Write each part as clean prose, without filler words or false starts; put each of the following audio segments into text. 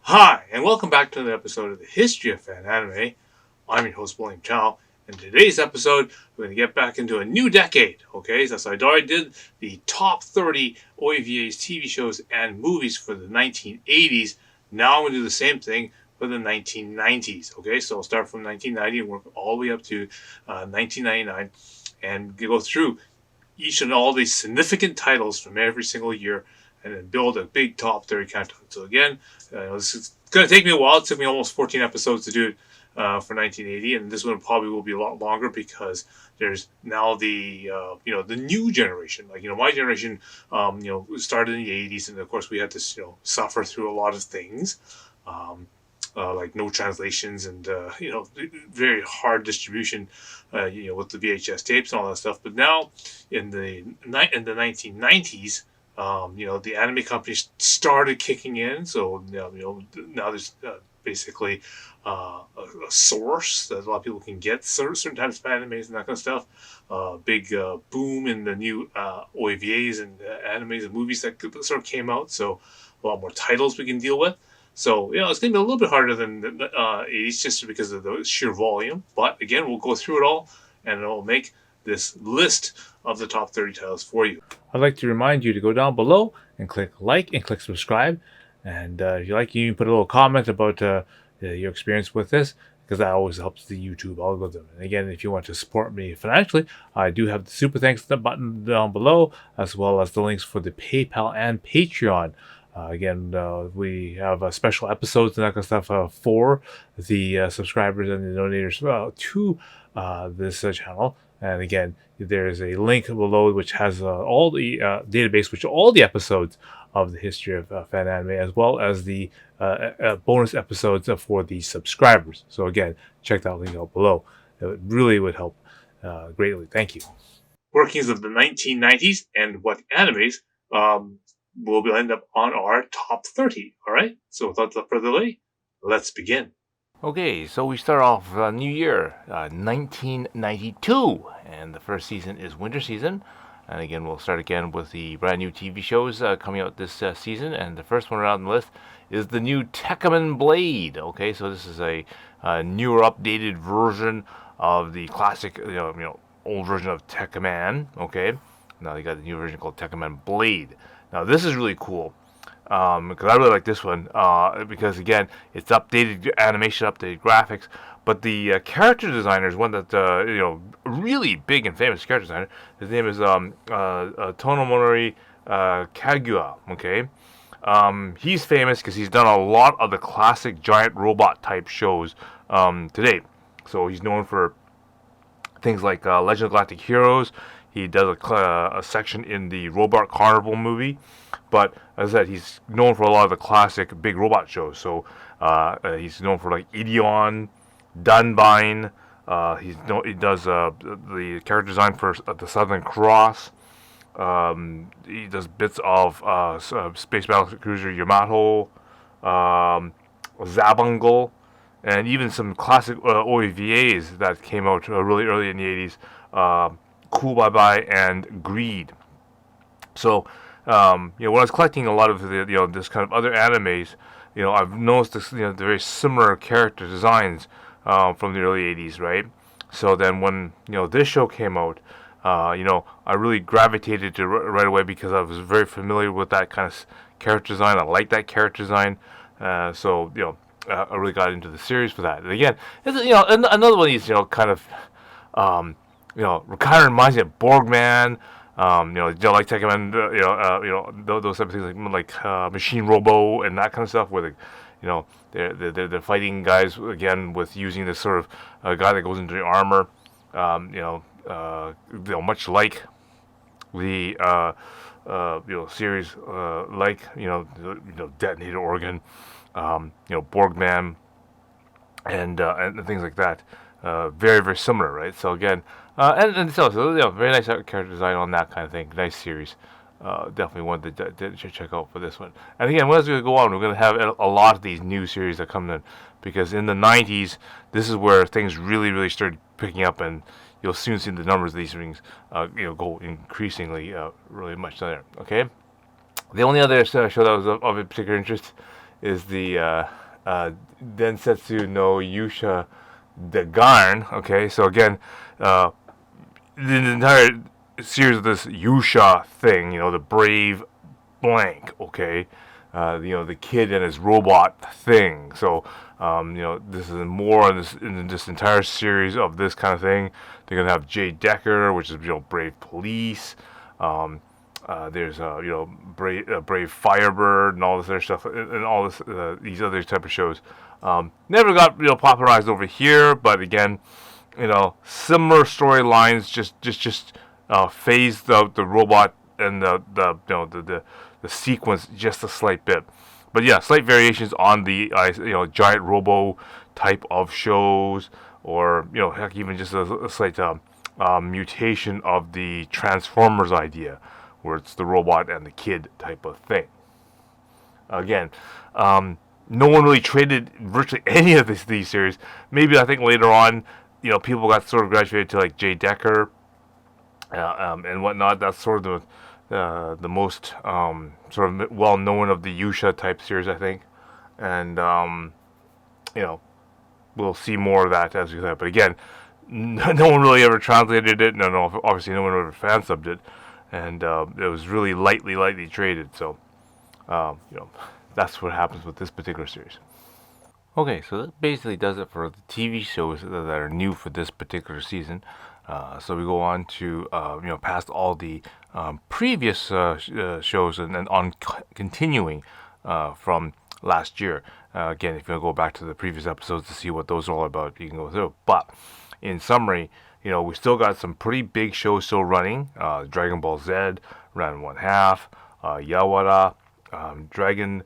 Hi, and welcome back to another episode of the History of Fan Anime. I'm your host, William Chow. In today's episode, we're going to get back into a new decade. Okay, so I already did the top 30 OAVAs, TV shows, and movies for the 1980s. Now I'm going to do the same thing for the 1990s. Okay, so I'll start from 1990 and work all the way up to 1999 and go through each and all these significant titles from every single year and then build a big top 30 countdown. So again, this is going to take me a while. It took me almost 14 episodes to do it for 1980, and this one probably will be a lot longer because there's now the new generation. Like my generation, started in the 80s, and of course we had to suffer through a lot of things. Like no translations and very hard distribution, with the VHS tapes and all that stuff. But now, in the 1990s, the anime companies started kicking in. So now there's basically a source that a lot of people can get certain types of animes and that kind of stuff. Big boom in the new OAVAs and animes and movies that sort of came out. So a lot more titles we can deal with. So, it's going to be a little bit harder than the 80s just because of the sheer volume. But again, we'll go through it all and it'll make this list of the top 30 titles for you. I'd like to remind you to go down below and click like and click subscribe. And if you like, you can put a little comment about your experience with this, because that always helps the YouTube algorithm. And again, if you want to support me financially, I do have the super thanks button down below, as well as the links for the PayPal and Patreon. Again, we have special episodes and that kind of stuff for the subscribers and the donators to this channel. And again, there's a link below which has all the database, which all the episodes of the history of fan anime, as well as the bonus episodes for the subscribers. So again, check that link out below. It really would help greatly. Thank you. Workings of the 1990s and what animes will end up on our top 30. All right. So without further delay, let's begin. Okay, so we start off New Year, 1992, and the first season is winter season. And again, we'll start again with the brand new TV shows coming out this season. And the first one on the list is the new Tekkaman Blade. Okay, so this is a newer, updated version of the classic, old version of Tekkaman. Okay, now they got the new version called Tekkaman Blade. Now this is really cool. Because I really like this one, because again, it's updated animation, updated graphics, but the character designer is one that really big and famous character designer. His name is Tonomori Kaguya. Okay, he's famous because he's done a lot of the classic giant robot type shows to date. So he's known for things like Legend of Galactic Heroes. He does a section in the Robot Carnival movie. But as I said, he's known for a lot of the classic big robot shows. So he's known for like Ideon, Dunbine. He does the character design for the Southern Cross. He does bits of Space Battle Cruiser Yamato, Zabungle, and even some classic OAVAs that came out really early in the 80s. Cool Bye Bye and Greed. So, when I was collecting a lot of this kind of other animes, I've noticed this, the very similar character designs from the early 80s, right? So then when, this show came out, I really gravitated to right away because I was very familiar with that kind of character design. I like that character design. I really got into the series for that. And again, it's, another one of these, kind of, kind of reminds me of Borgman. Like Tekkaman, those type of things like Machine Robo and that kind of stuff, where they're fighting guys again with using this sort of guy that goes into the armor, much like the series, Detonator Organ, Borgman, and things like that. Very, very similar, right? So again, and so very nice character design on that kind of thing. Nice series. Definitely one to check out for this one. And again, as we go on, we're going to have a lot of these new series that come in, because in the 90s, this is where things really, really started picking up, and you'll soon see the numbers of these things, go increasingly, really much there. Okay. The only other show that was of particular interest is the Densetsu no Yusha Dagarn. Okay, so again, the entire series of this Yusha thing, the brave blank, okay, the kid and his robot thing. So, this is more in this entire series of this kind of thing. They're gonna have Jay Decker, which is brave police. There's brave Firebird and all this other stuff, and all this these other type of shows. Never got popularized over here, but again, similar storylines, just phased out the robot and the sequence just a slight bit. But yeah, slight variations on the giant robo type of shows, or heck, even just a slight mutation of the Transformers idea, where it's the robot and the kid type of thing. Again, no one really traded virtually any of these series. Maybe I think later on, people got sort of graduated to like Jay Decker and whatnot. That's sort of the most sort of well known of the Yusha type series, I think. And we'll see more of that as we go. But again, no one really ever translated it. No, obviously no one ever fan subbed it, and it was really lightly traded. So that's what happens with this particular series. Okay, so that basically does it for the TV shows that are new for this particular season. So we go on to past all the previous shows and on continuing from last year. Again, if you go back to the previous episodes to see what those are all about, you can go through. But in summary, we still got some pretty big shows still running. Dragon Ball Z, Ran 1/2, Yawara, Dragon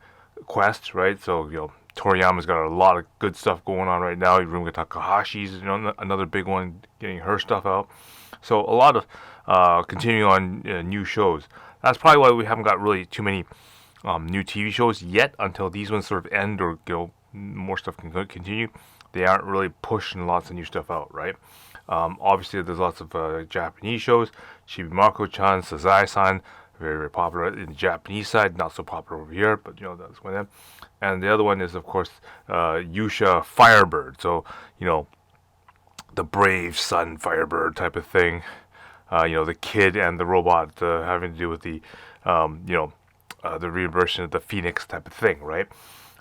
Quest, right? So, Toriyama's got a lot of good stuff going on right now. Iruma Takahashi's another big one, getting her stuff out. So a lot of continuing on new shows. That's probably why we haven't got really too many new TV shows yet, until these ones sort of end, or more stuff can continue. They aren't really pushing lots of new stuff out, right? Obviously, there's lots of Japanese shows. Chibi Mako-chan, Sazai-san, very, very popular in the Japanese side, not so popular over here, but that's one of them. And the other one is, of course, Yusha Firebird. So, the brave son Firebird type of thing. The kid and the robot having to do with the, the reversion of the Phoenix type of thing, right?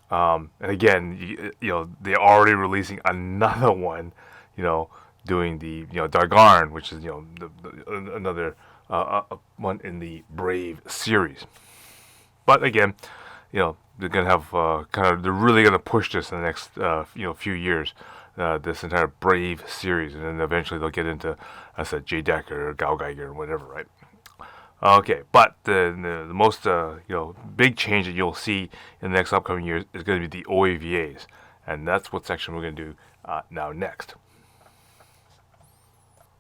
And again, they're already releasing another one, doing the, Dargarn, which is, another one in the Brave series. But again, they're gonna have they're really gonna push this in the next few years, this entire Brave series, and then eventually they'll get into, I said, Jay Decker or Gao Geiger or whatever, right? Okay, but the most big change that you'll see in the next upcoming years is going to be the OAVAs, and that's what section we're going to do now next.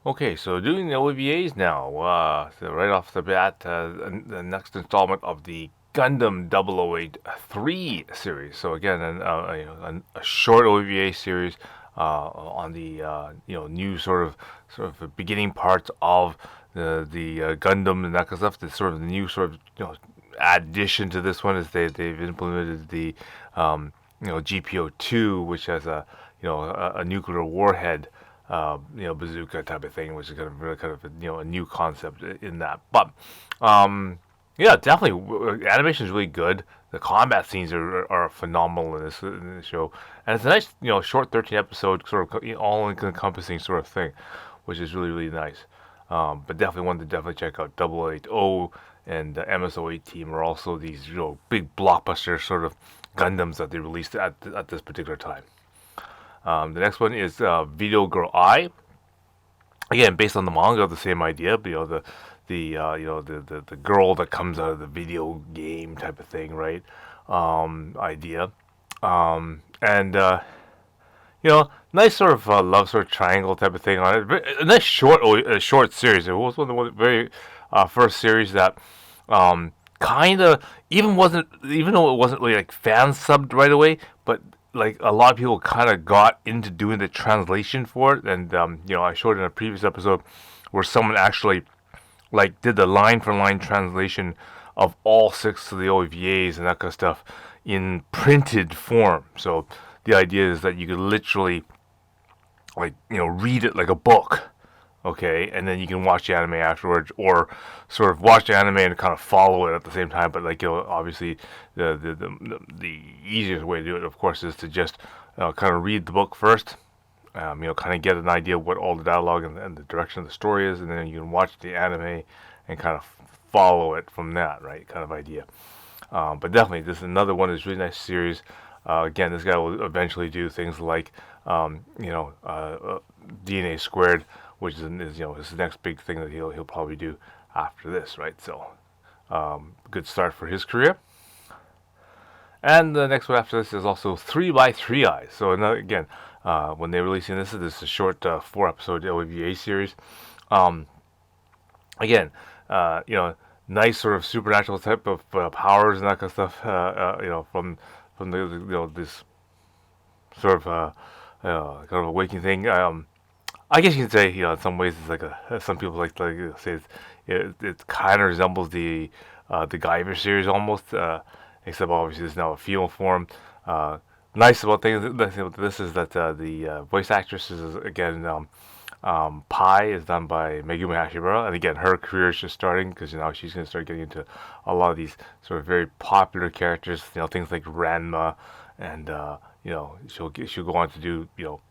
Okay, so doing the OAVAs now, so right off the bat, the next installment of the Gundam 0083 series. So again, a short OVA series on the new sort of beginning parts of the Gundam and that kind of stuff. The sort of the new sort of addition to this one is they've implemented the GPO2, which has a nuclear warhead bazooka type of thing, which is really kind of a new concept in that. But yeah, definitely. Animation is really good. The combat scenes are phenomenal in this show, and it's a nice, short 13 episode sort of all encompassing sort of thing, which is really, really nice. But definitely one to definitely check out. 080 and MSO8 team are also these big blockbuster sort of Gundams that they released at this particular time. The next one is Video Girl I. Again, based on the manga, the same idea. But, the girl that comes out of the video game type of thing, right? Idea, and nice sort of love sort of triangle type of thing on it. A nice short series. It was one of the very first series that kind of even though it wasn't really like fan subbed right away, but like a lot of people kind of got into doing the translation for it, and I showed in a previous episode where someone actually like did the line for line translation of all 6 of the OVAs and that kind of stuff in printed form. So the idea is that you could literally, like, read it like a book, okay, and then you can watch the anime afterwards, or sort of watch the anime and kind of follow it at the same time. But like, obviously, the easiest way to do it, of course, is to just kind of read the book first. Kind of get an idea of what all the dialogue and the direction of the story is, and then you can watch the anime and kind of follow it from that, right? Kind of idea. But definitely, this is another one of these really nice series. Again, this guy will eventually do things like, DNA squared, which is the next big thing that he'll probably do after this, right? So, good start for his career. And the next one after this is also 3 by 3 Eyes. So another, again, when they're releasing this is a short 4 episode OVA series. Um, Again, nice sort of supernatural type of powers and that kind of stuff. From this sort of kind of awakening thing. I guess you can say, in some ways it's like some people like to say it kind of resembles the Guyver series almost, except obviously it's now a female form. Nice about this is that the voice actress is again Pi is done by Megumi Hashimura, and again her career is just starting because she's going to start getting into a lot of these sort of very popular characters, things like Ranma, and she'll go on to do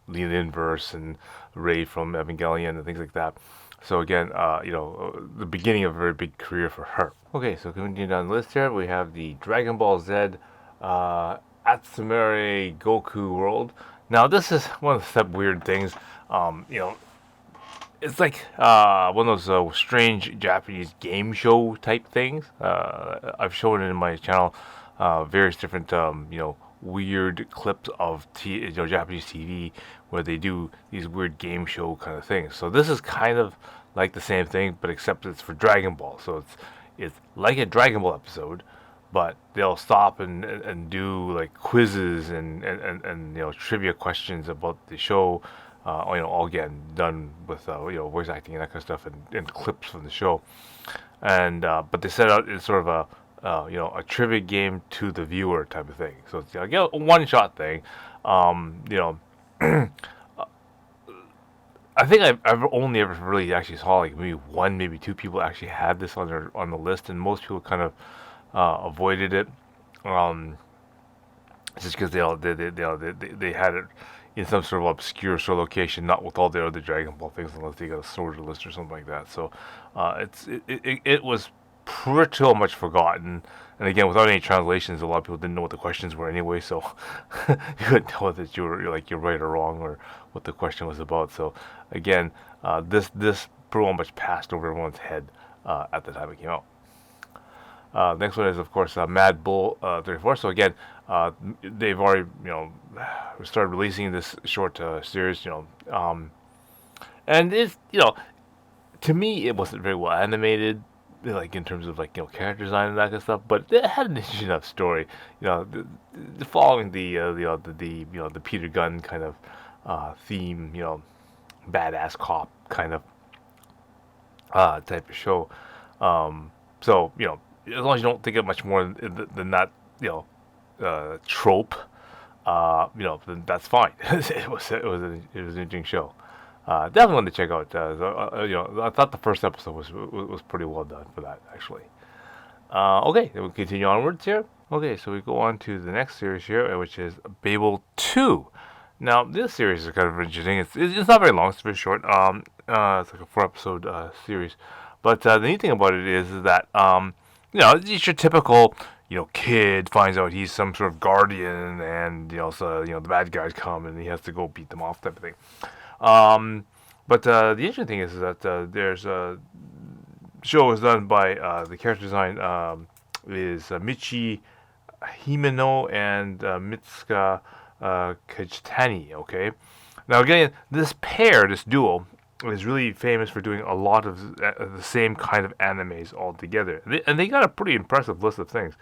Lean Inverse and Ray from Evangelion and things like that. So again, the beginning of a very big career for her. Okay, so continuing down the list here, we have the Dragon Ball Z Atsumare Goku World. Now this is one of the step weird things. It's like one of those strange Japanese game show type things. I've shown it in my channel, various different weird clips of Japanese TV where they do these weird game show kind of things. So this is kind of like the same thing, but except it's for Dragon Ball. So it's like a Dragon Ball episode, but they'll stop and do like quizzes and trivia questions about the show. All again done with voice acting and that kind of stuff and clips from the show. And but they set out it's sort of a trivia game to the viewer type of thing. So it's a one shot thing. I think I've only ever really actually saw like maybe one, maybe two people actually had this on the list, and most people kind of avoided it. Just because they had it in some sort of obscure sort of location, not with all the other Dragon Ball things, unless they got a sorted list or something like that. So it was pretty much forgotten. And again, without any translations, a lot of people didn't know what the questions were anyway, so you couldn't tell that you're right or wrong or what the question was about. So again, this pretty much passed over everyone's head at the time it came out. Next one is, of course, Mad Bull 34. So again, they've already started releasing this short series. And it's to me it wasn't very well animated, like in terms of like character design and that kind of stuff. But it had an interesting enough story. Following the Peter Gunn kind of theme. Badass cop kind of type of show. So as long as you don't think of much more than that, trope, then that's fine. it was an interesting show. Definitely one to check out. I thought the first episode was pretty well done for that, actually. Okay, then we'll continue onwards here. Okay, so we go on to the next series here, which is Babel 2. Now, this series is kind of interesting. It's not very long. It's very short. It's like a 4 episode series. But the neat thing about it is that it's your typical kid finds out he's some sort of guardian, and so the bad guys come and he has to go beat them off type of thing. But the interesting thing is that there's a show is done by the character design is Michi Himeno and Mitsuka Kajitani. Okay, now again, this duo, is really famous for doing a lot of the same kind of animes all together, and they got a pretty impressive list of things.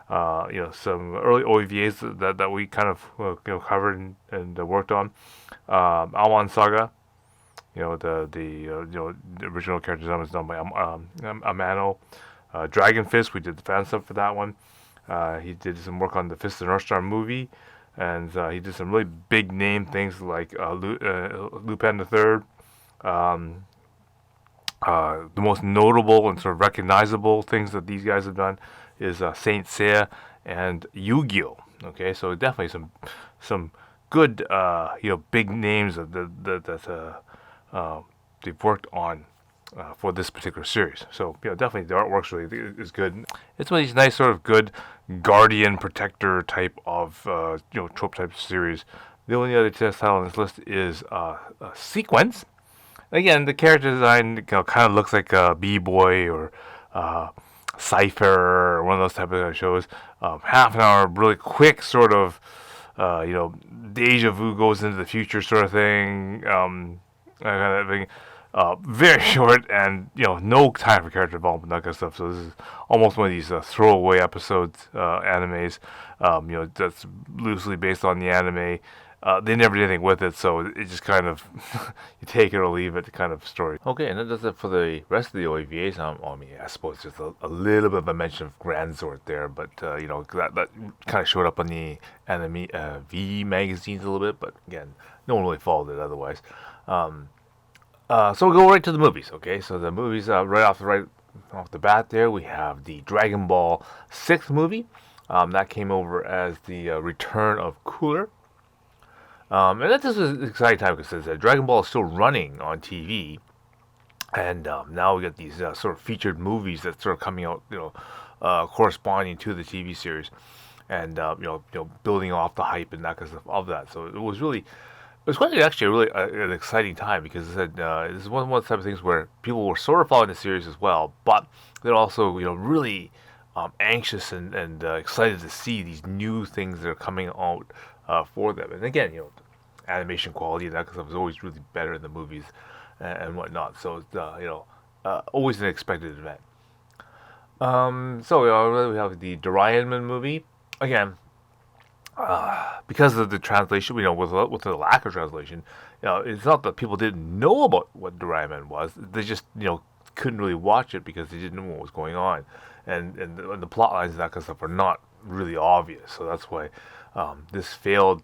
Some early OVAs that we kind of covered and worked on. Alwan Saga, the original character design was done by Amano. Dragon Fist, we did the fan sub for that one. He did some work on the Fist of the North Star movie, and he did some really big name things like Lupin the Third. Um, the most notable and sort of recognizable things that these guys have done is Saint Seiya and Yu-Gi-Oh. Okay, so definitely some good big names that they've worked on for this particular series. So definitely the artwork's really is good. It's one of these nice sort of good guardian protector type of trope type series. The only other test title on this list is Sequence. Again, the character design kind of looks like a B-Boy or uh, Cypher or one of those type of shows. Half an hour, really quick sort of, deja vu goes into the future sort of thing. That kind of thing. Very short and no time for character development, that kind of stuff. So this is almost one of these throwaway episodes, animes. That's loosely based on the anime. They never did anything with it, so it just kind of you take it or leave it kind of story. Okay, and that does it for the rest of the OVAs. I suppose just a little bit of a mention of Grand Sword there, but that kind of showed up on the anime V magazines a little bit, but again, no one really followed it otherwise. So we'll go right to the movies. Okay, so the movies right off the bat there, we have the Dragon Ball 6 movie. That came over as the Return of Cooler. And that just was an exciting time because Dragon Ball is still running on TV, and now we got these sort of featured movies that sort of coming out, corresponding to the TV series, and building off the hype and that kind of stuff of that. So it was quite actually really an exciting time because this is one of those type of things where people were sort of following the series as well, but they're also really anxious and excited to see these new things that are coming out for them. And again, animation quality and that kind of stuff is always really better in the movies and whatnot. So it's always an expected event. So we have the Doraemon movie again. Because of the translation, with the lack of translation, it's not that people didn't know about what Doraemon was. They just, couldn't really watch it because they didn't know what was going on, and the plot lines and that kind of stuff are not really obvious. So that's why this failed,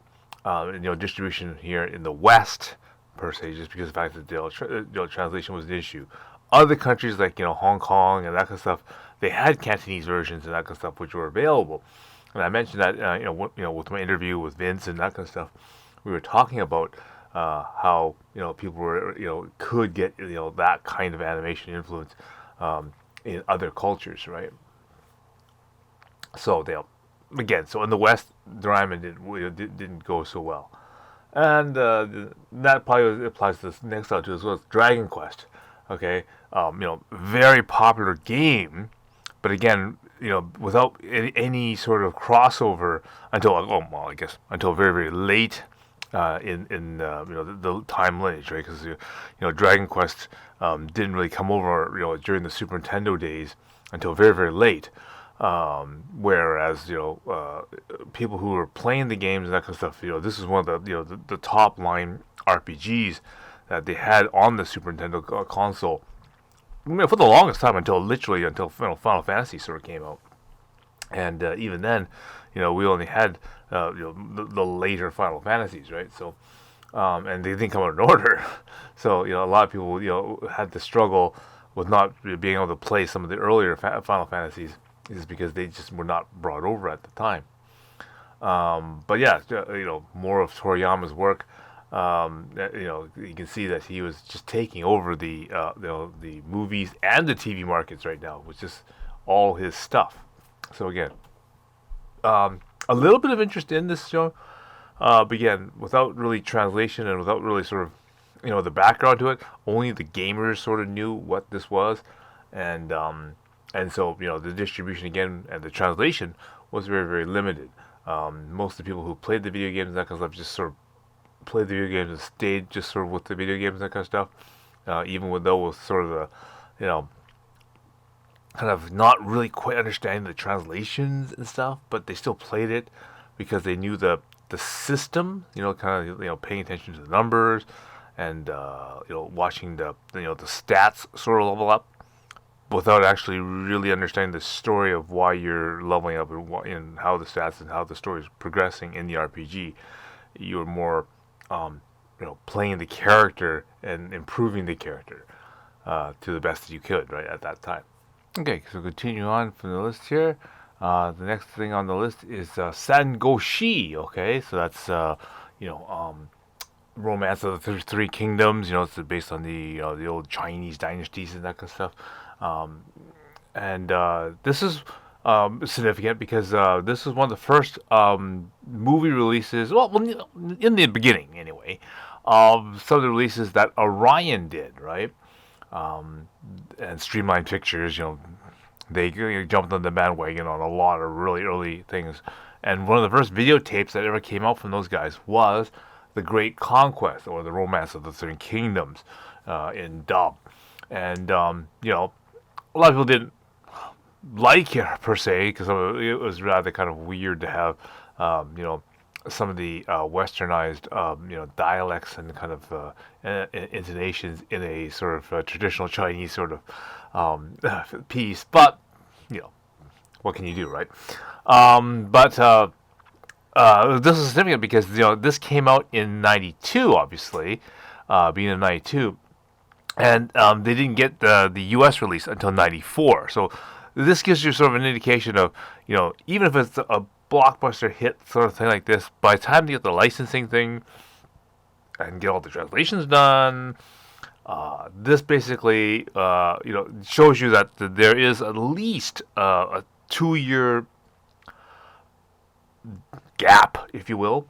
distribution here in the West per se, just because of the fact that the translation was an issue. Other countries like Hong Kong and that kind of stuff, they had Cantonese versions and that kind of stuff which were available. And I mentioned that with my interview with Vince and that kind of stuff, we were talking about how people were could get that kind of animation influence in other cultures, right? So so in the West, Doraemon didn't go so well, and that probably applies to this next out too as well as Dragon Quest. Okay, very popular game, but again, without any sort of crossover until I guess until very very late in the time lineage, right? Because Dragon Quest didn't really come over during the Super Nintendo days until very very late. Whereas people who were playing the games and that kind of stuff, this is one of the top line RPGs that they had on the Super Nintendo console. For the longest time until Final Fantasy sort of came out, and even then, we only had the later Final Fantasies, right? So, and they didn't come out in order. So a lot of people had to struggle with not being able to play some of the earlier Final Fantasies, is because they just were not brought over at the time. But yeah, more of Toriyama's work. You can see that he was just taking over the movies and the TV markets right now, which is all his stuff. So again, a little bit of interest in this show, but again, without really translation and without really sort of the background to it, only the gamers sort of knew what this was, and so the distribution again and the translation was very very limited. Most of the people who played the video games and that kind of stuff just sort of played the video games and stayed just sort of with the video games and that kind of stuff, even with those sort of the kind of not really quite understanding the translations and stuff, but they still played it because they knew the system, kind of paying attention to the numbers and watching the the stats sort of level up. without actually really understanding the story of why you're leveling up and how the stats and how the story is progressing in the RPG. You're more, playing the character and improving the character to the best that you could, right, at that time. Okay, so continue on from the list here. The next thing on the list is Sangoshi. Okay, so that's you know Romance of the Three Kingdoms. It's based on the old Chinese dynasties and that kind of stuff. Um, and this is significant because this is one of the first movie releases. Well, in the beginning anyway, of some of the releases that Orion did, right? And Streamline Pictures, they jumped on the bandwagon on a lot of really early things. And one of the first videotapes that ever came out from those guys was The Great Conquest, or The Romance of the Three Kingdoms, in dub. And, a lot of people didn't like it per se, because it was rather kind of weird to have, some of the westernized, dialects and kind of intonations in a sort of traditional Chinese sort of piece. But what can you do, right? But this is significant because this came out in '92, obviously, being in '92, and they didn't get the U.S. release until '94. So this gives you sort of an indication of even if it's a blockbuster hit sort of thing like this, by the time you get the licensing thing and get all the translations done, this basically shows you that there is at least a 2-year gap, if you will,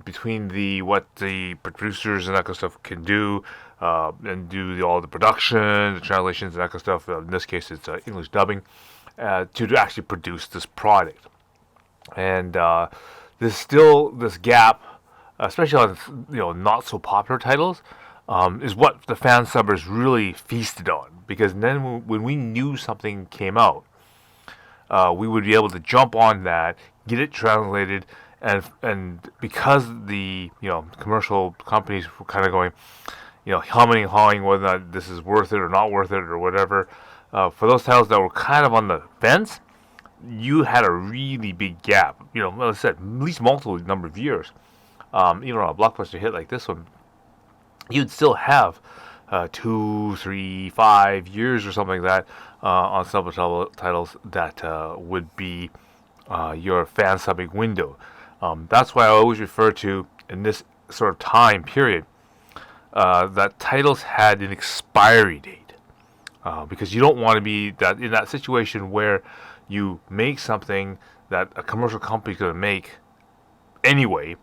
between what the producers and that kind of stuff can do and do all the production, the translations, and that kind of stuff. In this case, it's English dubbing to actually produce this product. And there's still this gap, especially on not so popular titles, is what the fan subbers really feasted on. Because then when we knew something came out, we would be able to jump on that, get it translated, and because the commercial companies were kind of going, humming and hawing whether or not this is worth it or not worth it or whatever, for those titles that were kind of on the fence, you had a really big gap. Like I said, at least multiple number of years. Even on a blockbuster hit like this one, you'd still have 2, 3, 5 years or something like that on some titles that would be your fan subbing window. That's why I always refer to, in this sort of time period, that titles had an expiry date, because you don't want to be in that situation where you make something that a commercial company is going to make anyway,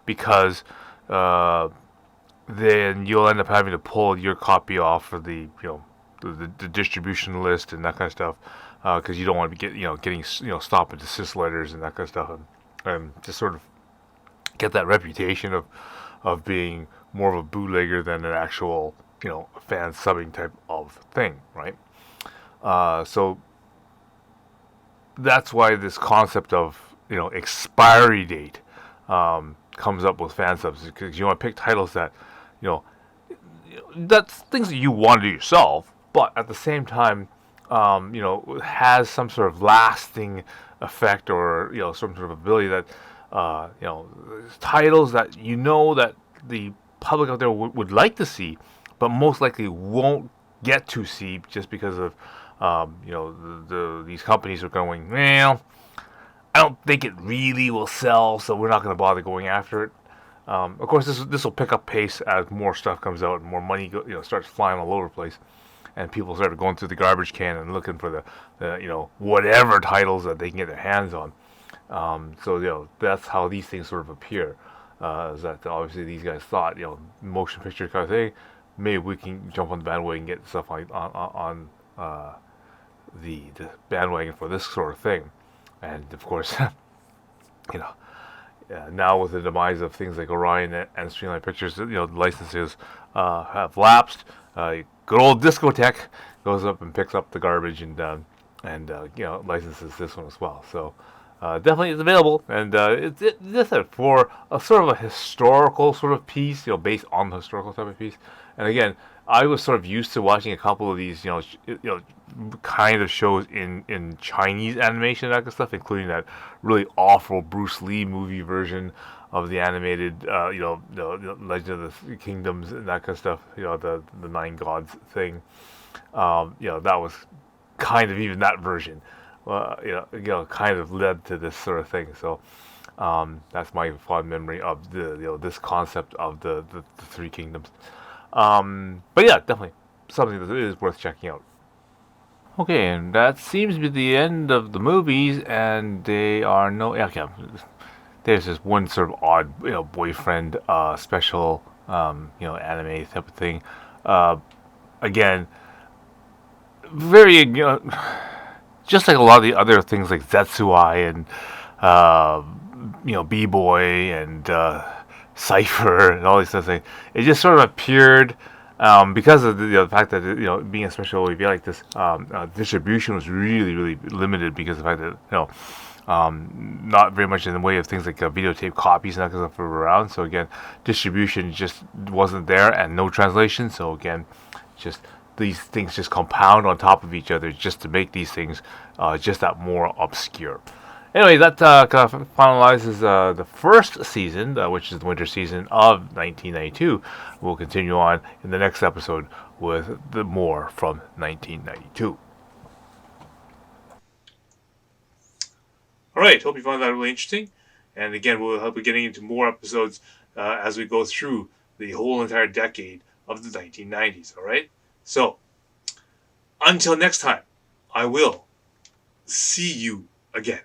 because then you'll end up having to pull your copy off of the distribution list and that kind of stuff, because you don't want to be getting stop and desist letters and that kind of stuff, and just sort of get that reputation of being more of a bootlegger than an actual fan subbing type of thing, right? So that's why this concept of expiry date comes up with fan subs, because you want to pick titles that that's things that you want to do yourself, but at the same time has some sort of lasting effect, or some sort of ability that titles that that the public out there would like to see, but most likely won't get to see just because of these companies are going, well, I don't think it really will sell, so we're not going to bother going after it. Of course, this will pick up pace as more stuff comes out and more money starts flying all over the place, and people start going through the garbage can and looking for the whatever titles that they can get their hands on. So that's how these things sort of appear. Is that obviously these guys thought motion picture kind of thing, maybe we can jump on the bandwagon and get stuff on the bandwagon for this sort of thing. And of course, now with the demise of things like Orion and Streamline Pictures, the licenses have lapsed. Good old Discotech goes up and picks up the garbage and licenses this one as well. So definitely it's available, and it's for a sort of a historical sort of piece, based on the historical type of piece. And again, I was sort of used to watching a couple of these, kind of shows in Chinese animation and that kind of stuff, including that really awful Bruce Lee movie version of the animated, the Legend of the Kingdoms and that kind of stuff. The Nine Gods thing. That was kind of even that version. Kind of led to this sort of thing. So that's my fond memory of this concept of the Three Kingdoms. But yeah, definitely something that is worth checking out. Okay, and that seems to be the end of the movies, and they are no. Yeah, okay, there's this one sort of odd, boyfriend special, anime type of thing. Uh, Again, very, just like a lot of the other things like Zetsuai and uh, B Boy and Cipher and all these other things. It just sort of appeared because of the fact that being a special OEV like this, distribution was really really limited because of the fact that not very much in the way of things like videotape copies and that kind of stuff were around. So again, distribution just wasn't there and no translation. So again, just these things just compound on top of each other just to make these things just that more obscure. Anyway, that kind of finalizes the first season, which is the winter season of 1992. We'll continue on in the next episode with the more from 1992. All right, hope you found that really interesting. And again, we'll be getting into more episodes as we go through the whole entire decade of the 1990s. All right? So, until next time, I will see you again.